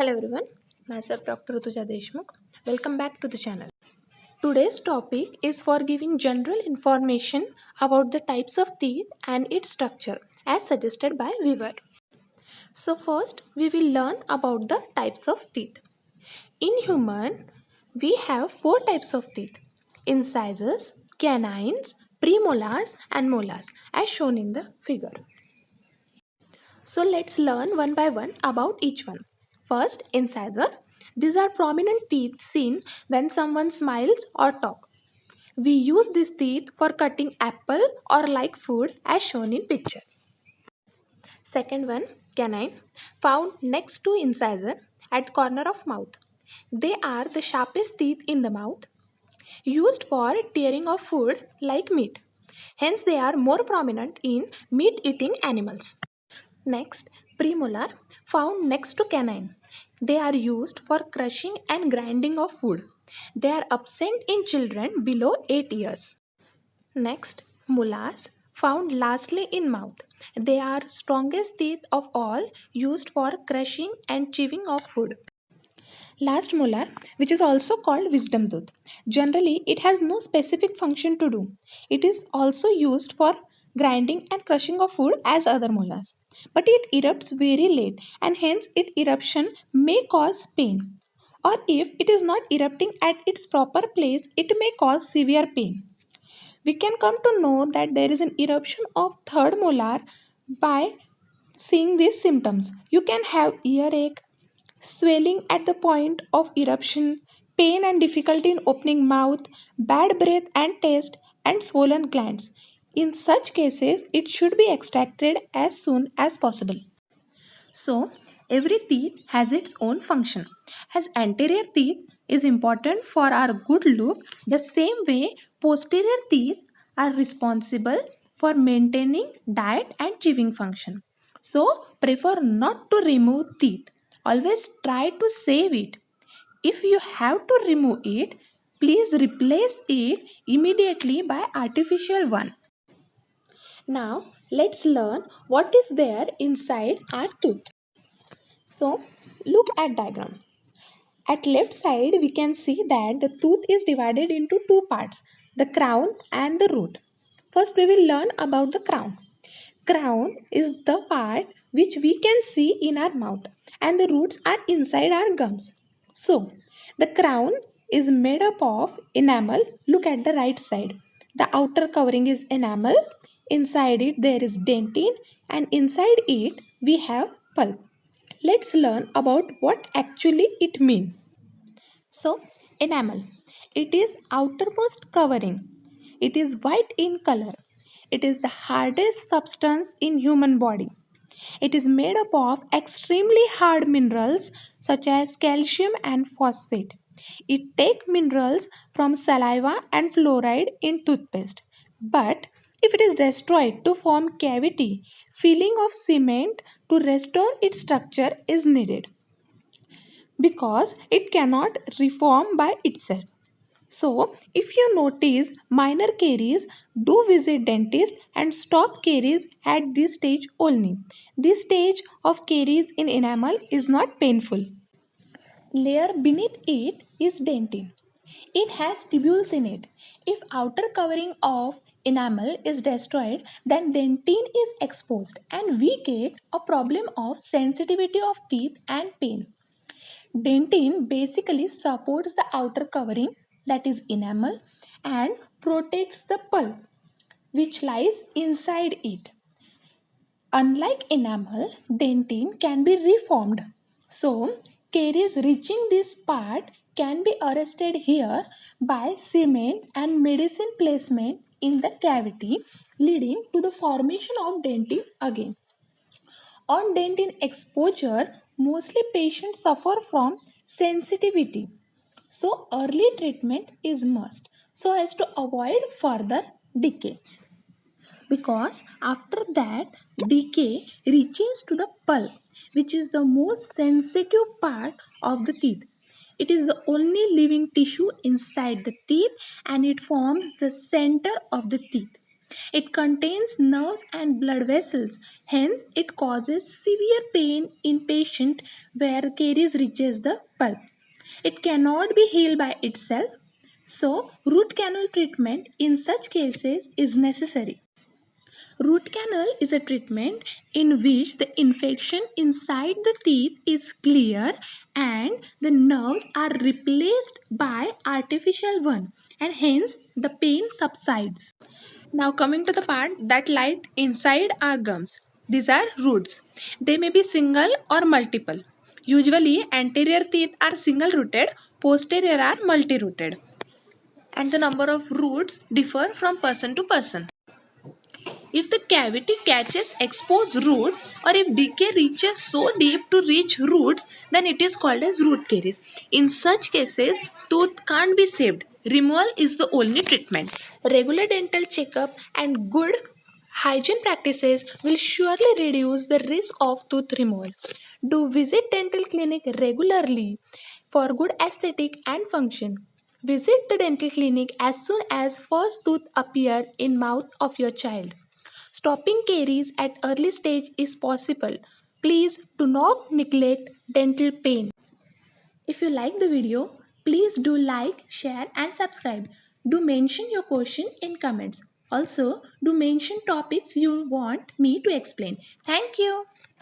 Hello everyone, myself Dr. Rutuja Deshmukh. Welcome back to the channel. Today's topic is for giving general information about the types of teeth and its structure as suggested by Weaver. So first we will learn about the types of teeth. In human, we have four types of teeth: incisors, canines, premolars and molars as shown in the figure. So let's learn one by one about each one. First, incisor. These are prominent teeth seen when someone smiles or talks. We use these teeth for cutting apple or like food as shown in picture. Second one, canine. Found next to incisor at corner of mouth. They are the sharpest teeth in the mouth, used for tearing of food like meat. Hence, they are more prominent in meat-eating animals. Next, premolar, found next to canine. They are used for crushing and grinding of food. They are absent in children below 8 years. Next, molars, found lastly in mouth. They are strongest teeth of all, used for crushing and chewing of food. Last molar, which is also called wisdom tooth. Generally, it has no specific function to do. It is also used for grinding and crushing of food as other molars. But it erupts very late and hence its eruption may cause pain. Or if it is not erupting at its proper place, it may cause severe pain. We can come to know that there is an eruption of third molar by seeing these symptoms. You can have earache, swelling at the point of eruption, pain and difficulty in opening mouth, bad breath and taste, and swollen glands. In such cases, it should be extracted as soon as possible. So, every teeth has its own function. As anterior teeth is important for our good look, the same way posterior teeth are responsible for maintaining diet and chewing function. So, prefer not to remove teeth. Always try to save it. If you have to remove it, please replace it immediately by artificial one. Now, let's learn what is there inside our tooth. So, look at diagram. At left side, we can see that the tooth is divided into two parts, the crown and the root. First, we will learn about the crown. Crown is the part which we can see in our mouth and the roots are inside our gums. So, the crown is made up of enamel. Look at the right side. The outer covering is enamel. Inside it there is dentine and inside it we have pulp. Let's learn about what actually it means. So, enamel. It is outermost covering. It is white in color. It is the hardest substance in human body. It is made up of extremely hard minerals such as calcium and phosphate. It takes minerals from saliva and fluoride in toothpaste. But if it is destroyed to form cavity, filling of cement to restore its structure is needed because it cannot reform by itself. So, if you notice minor caries, do visit dentist and stop caries at this stage only. This stage of caries in enamel is not painful. Layer beneath it is dentine. It has tubules in it. If outer covering of enamel is destroyed, then dentine is exposed and we get a problem of sensitivity of teeth and pain. Dentine basically supports the outer covering, that is enamel, and protects the pulp which lies inside it. Unlike enamel, dentine can be reformed. So, caries reaching this part can be arrested here by cement and medicine placement in the cavity, leading to the formation of dentine again. On dentine exposure, mostly patients suffer from sensitivity. So, early treatment is must so as to avoid further decay. Because after that, decay reaches to the pulp, which is the most sensitive part of the teeth. It is the only living tissue inside the teeth and it forms the center of the teeth. It contains nerves and blood vessels, hence it causes severe pain in patient where caries reaches the pulp. It cannot be healed by itself, so root canal treatment in such cases is necessary. Root canal is a treatment in which the infection inside the teeth is clear and the nerves are replaced by artificial one, and hence the pain subsides. Now coming to the part that lies inside our gums. These are roots. They may be single or multiple. Usually anterior teeth are single rooted, posterior are multi rooted. And the number of roots differ from person to person. If the cavity catches exposed root or if decay reaches so deep to reach roots, then it is called as root caries. In such cases, tooth can't be saved. Removal is the only treatment. Regular dental checkup and good hygiene practices will surely reduce the risk of tooth removal. Do visit dental clinic regularly for good aesthetic and function. Visit the dental clinic as soon as first tooth appear in mouth of your child. Stopping caries at early stage is possible. Please do not neglect dental pain. If you like the video, please do like, share and subscribe. Do mention your question in comments. Also, do mention topics you want me to explain. Thank you.